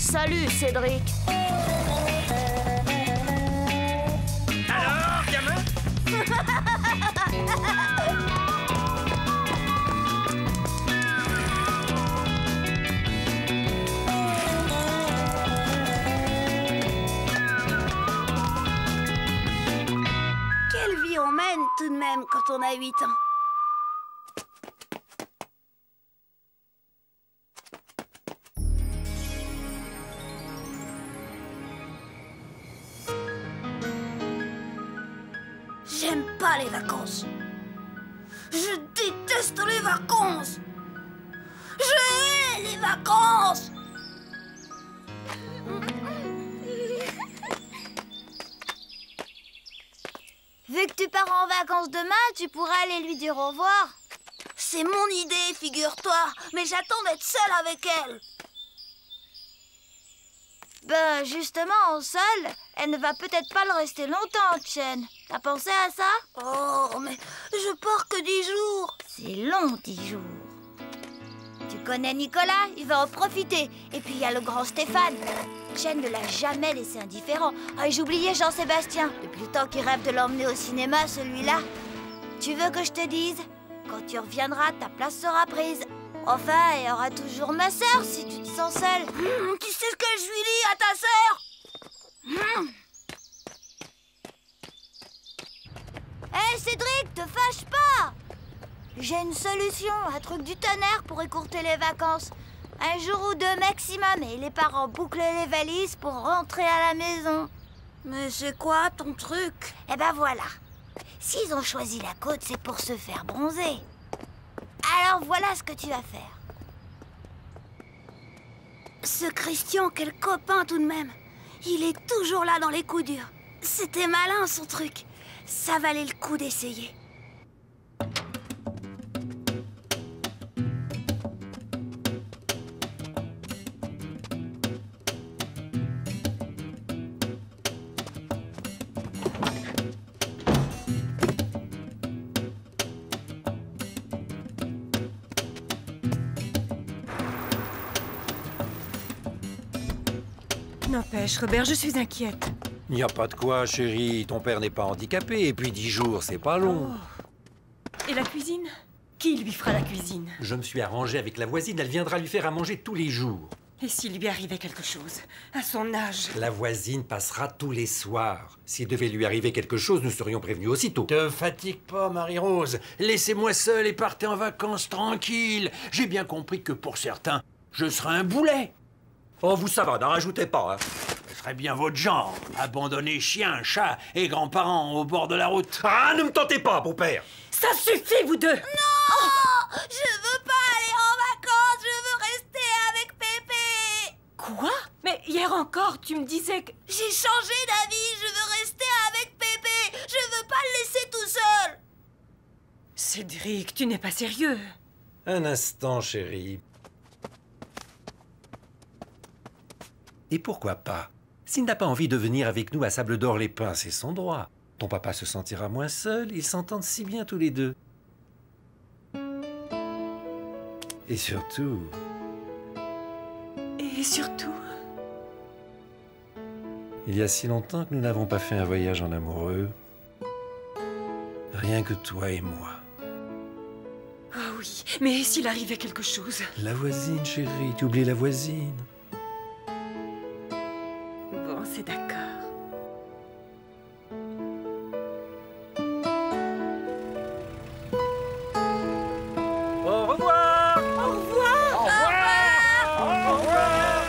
Salut, Cédric. Alors, gamin? Quelle vie on mène tout de même quand on a 8 ans. J'aime pas les vacances. Je déteste les vacances. Je hais les vacances. Vu que tu pars en vacances demain, tu pourras aller lui dire au revoir. C'est mon idée, figure-toi. Mais j'attends d'être seule avec elle. Ben, justement, seule, elle ne va peut-être pas le rester longtemps, Chen. T'as pensé à ça? Oh, mais je pars que 10 jours. C'est long, 10 jours. Tu connais Nicolas? Il va en profiter. Et puis, il y a le grand Stéphane. Chen ne l'a jamais laissé indifférent. Ah, et j'oubliais Jean-Sébastien. Depuis le temps qu'il rêve de l'emmener au cinéma, celui-là. Tu veux que je te dise? Quand tu reviendras, ta place sera prise. Enfin, il y aura toujours ma sœur si tu te sens seule. Tu sais ce que je lui dis à ta sœur? Hé, Cédric, te fâche pas! J'ai une solution, un truc du tonnerre pour écourter les vacances. Un jour ou deux maximum et les parents bouclent les valises pour rentrer à la maison. Mais c'est quoi ton truc? Eh ben voilà. S'ils ont choisi la côte, c'est pour se faire bronzer. Alors voilà ce que tu vas faire. Ce Christian, quel copain tout de même. Il est toujours là dans les coups durs. C'était malin son truc. Ça valait le coup d'essayer. N'empêche, Robert, je suis inquiète. Il n'y a pas de quoi, chérie. Ton père n'est pas handicapé. Et puis 10 jours, c'est pas long. Et la cuisine? Qui lui fera la cuisine? Je me suis arrangé avec la voisine. Elle viendra lui faire à manger tous les jours. Et s'il lui arrivait quelque chose? À son âge? La voisine passera tous les soirs. S'il devait lui arriver quelque chose, nous serions prévenus aussitôt. Te fatigue pas, Marie-Rose. Laissez-moi seule et partez en vacances tranquille. J'ai bien compris que pour certains, je serai un boulet. Oh, vous, ça va, n'en rajoutez pas, hein. Ce serait bien votre genre. Abandonner chiens, chats et grands-parents au bord de la route. Ah, ne me tentez pas, beau-père. Ça suffit, vous deux! Non! Je veux pas aller en vacances, je veux rester avec Pépé! Quoi? Mais hier encore, tu me disais que... J'ai changé d'avis, je veux rester avec Pépé! Je veux pas le laisser tout seul! Cédric, tu n'es pas sérieux. Un instant, chérie. Et pourquoi pas? S'il n'a pas envie de venir avec nous à Sable-d'Or-les-Pins, c'est son droit. Ton papa se sentira moins seul, ils s'entendent si bien tous les deux. Et surtout... Et surtout... Il y a si longtemps que nous n'avons pas fait un voyage en amoureux. Rien que toi et moi. Ah oui, mais s'il arrivait quelque chose... La voisine, chérie, tu oublies la voisine. Bon, c'est d'accord. Au revoir! Au revoir! Au revoir! Au revoir!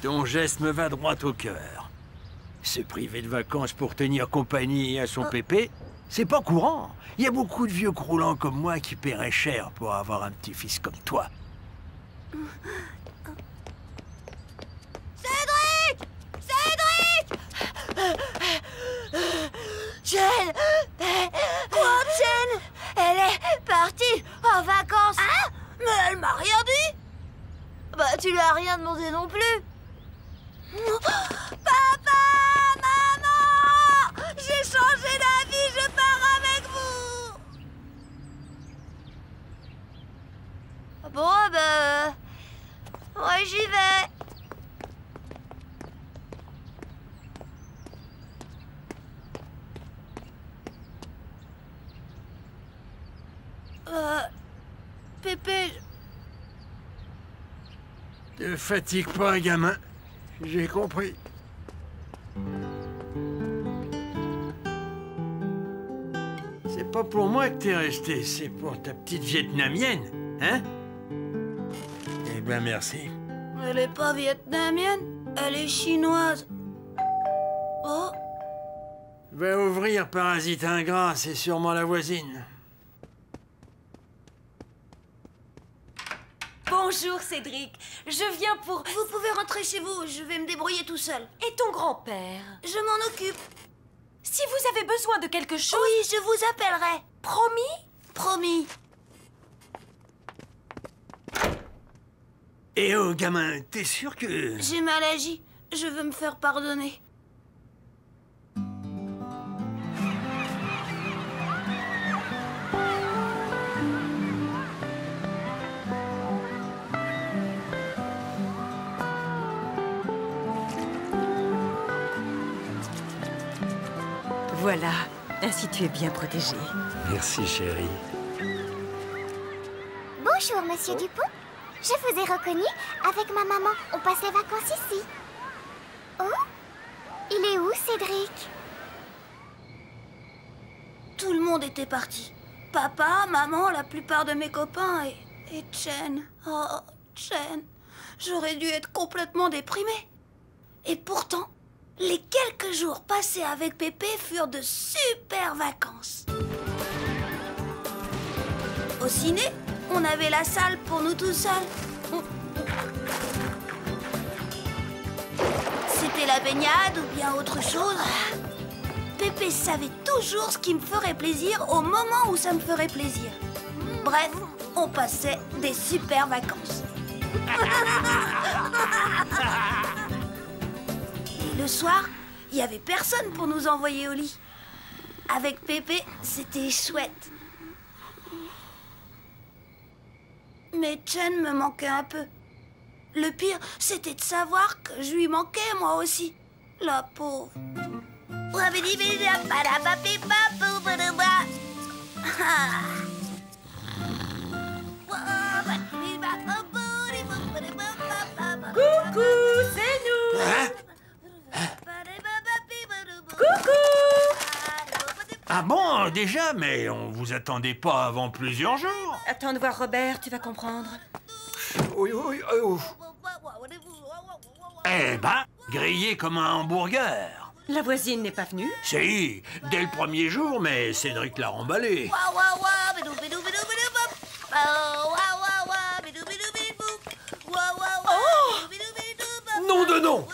Ton geste me va droit au cœur. Se priver de vacances pour tenir compagnie à son pépé, c'est pas courant. Il y a beaucoup de vieux croulants comme moi qui paieraient cher pour avoir un petit-fils comme toi. Cédric! Cédric! Jen! Quoi, Jen? Elle est partie en vacances. Hein? Mais elle m'a rien dit! Bah, tu lui as rien demandé non plus. Papa! Maman! J'ai changé d'avis, je pars avec vous! Bon, ben... ouais, j'y vais. Pépé... Te fatigue pas, gamin. J'ai compris. C'est pas pour moi que t'es resté, c'est pour ta petite vietnamienne, hein? Eh ben, merci. Elle est pas vietnamienne, elle est chinoise. Oh, Va ouvrir, parasite ingrat, c'est sûrement la voisine. Bonjour, Cédric. Je viens pour... vous pouvez rentrer chez vous, je vais me débrouiller tout seul. Et ton grand-père? Je m'en occupe. Si vous avez besoin de quelque chose... Oui, je vous appellerai. Promis? Promis. Eh oh, gamin, t'es sûr que... J'ai mal agi, je veux me faire pardonner. Voilà, ainsi tu es bien protégé. Merci, chérie. Bonjour, monsieur Dupont. Je vous ai reconnu. Avec ma maman, on passe les vacances ici. Oh? Il est où, Cédric? Tout le monde était parti. Papa, maman, la plupart de mes copains et Chen. Oh, Chen. J'aurais dû être complètement déprimée. Et pourtant, les quelques jours passés avec Pépé furent de super vacances. Au ciné, on avait la salle pour nous tout seuls. C'était la baignade ou bien autre chose. Pépé savait toujours ce qui me ferait plaisir au moment où ça me ferait plaisir. Bref, on passait des super vacances. Et le soir, il n'y avait personne pour nous envoyer au lit. Avec Pépé, c'était chouette. Mais Chen me manquait un peu. Le pire, c'était de savoir que je lui manquais moi aussi. La pauvre. Coucou, c'est nous. Ah bon, déjà? Mais on vous attendait pas avant plusieurs jours. Attends de voir Robert, tu vas comprendre. Oui, oui, Eh ben, grillé comme un hamburger. La voisine n'est pas venue? Si, dès le premier jour, mais Cédric l'a remballé. Nom de nom!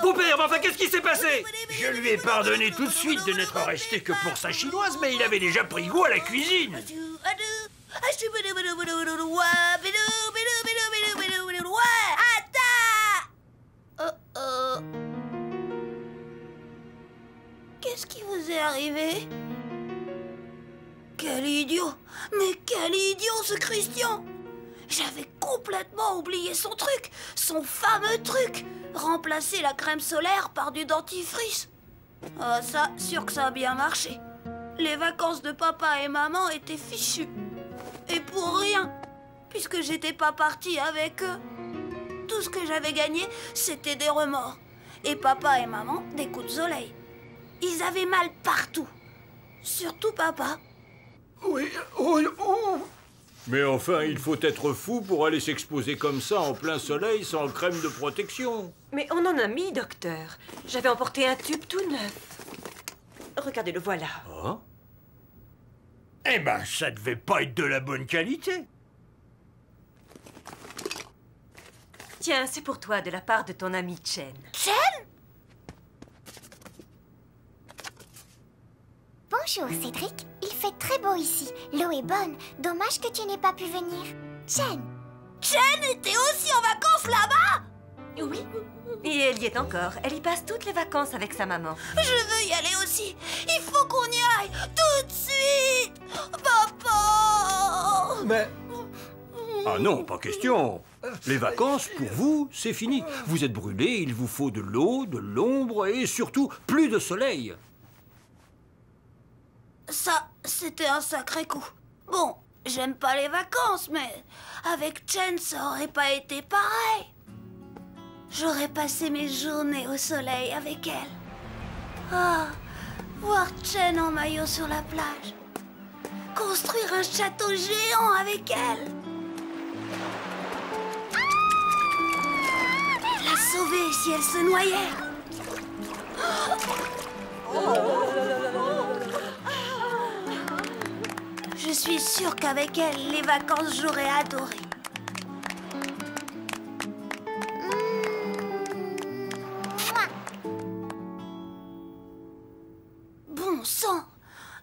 Beau-père, mais enfin, qu'est-ce qui s'est passé? Je lui ai pardonné tout de suite de n'être resté que pour sa chinoise, mais il avait déjà pris goût à la cuisine. Qu'est-ce qui vous est arrivé? Quel idiot! Mais quel idiot ce Christian! J'avais complètement oublié son truc, son fameux truc! Remplacer la crème solaire par du dentifrice. Ah ça, sûr que ça a bien marché. Les vacances de papa et maman étaient fichues. Et pour rien, puisque j'étais pas partie avec eux. Tout ce que j'avais gagné, c'était des remords. Et papa et maman, des coups de soleil. Ils avaient mal partout. Surtout papa. Oui, oui, oh. Mais enfin, il faut être fou pour aller s'exposer comme ça en plein soleil sans crème de protection. Mais on en a mis, docteur. J'avais emporté un tube tout neuf. Regardez, le voilà. Ah? Eh ben, ça devait pas être de la bonne qualité. Tiens, c'est pour toi de la part de ton ami Chen. Chen? Bonjour, Cédric. Il fait très beau ici. L'eau est bonne. Dommage que tu n'aies pas pu venir. Chen! Chen était aussi en vacances là-bas? Oui. Et elle y est encore. Elle y passe toutes les vacances avec sa maman. Je veux y aller aussi. Il faut qu'on y aille tout de suite. Papa! Mais Ah non, pas question. Les vacances, pour vous, c'est fini. Vous êtes brûlés, il vous faut de l'eau, de l'ombre et surtout plus de soleil. Ça, c'était un sacré coup. Bon, j'aime pas les vacances, mais avec Chen, ça aurait pas été pareil. J'aurais passé mes journées au soleil avec elle. Ah, voir Chen en maillot sur la plage. Construire un château géant avec elle. La sauver si elle se noyait. Je suis sûre qu'avec elle, les vacances, j'aurais adoré. Bon sang!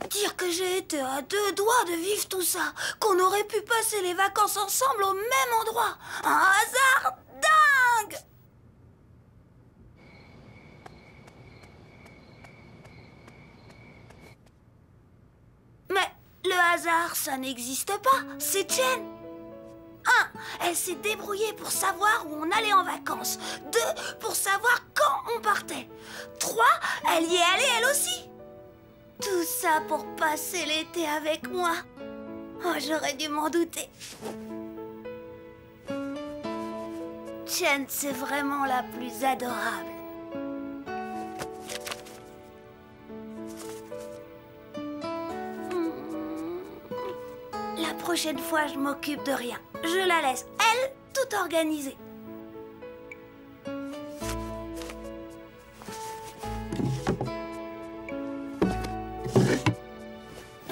Dire que j'ai été à 2 doigts de vivre tout ça, qu'on aurait pu passer les vacances ensemble au même endroit. Un hasard dingue! Mais le hasard, ça n'existe pas, c'est Chen. 1, elle s'est débrouillée pour savoir où on allait en vacances. 2, pour savoir quand on partait. 3, elle y est allée elle aussi. Tout ça pour passer l'été avec moi. Oh, j'aurais dû m'en douter. Chen, c'est vraiment la plus adorable. La prochaine fois, je m'occupe de rien. Je la laisse, elle, tout organiser.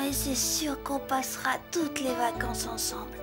Et c'est sûr qu'on passera toutes les vacances ensemble.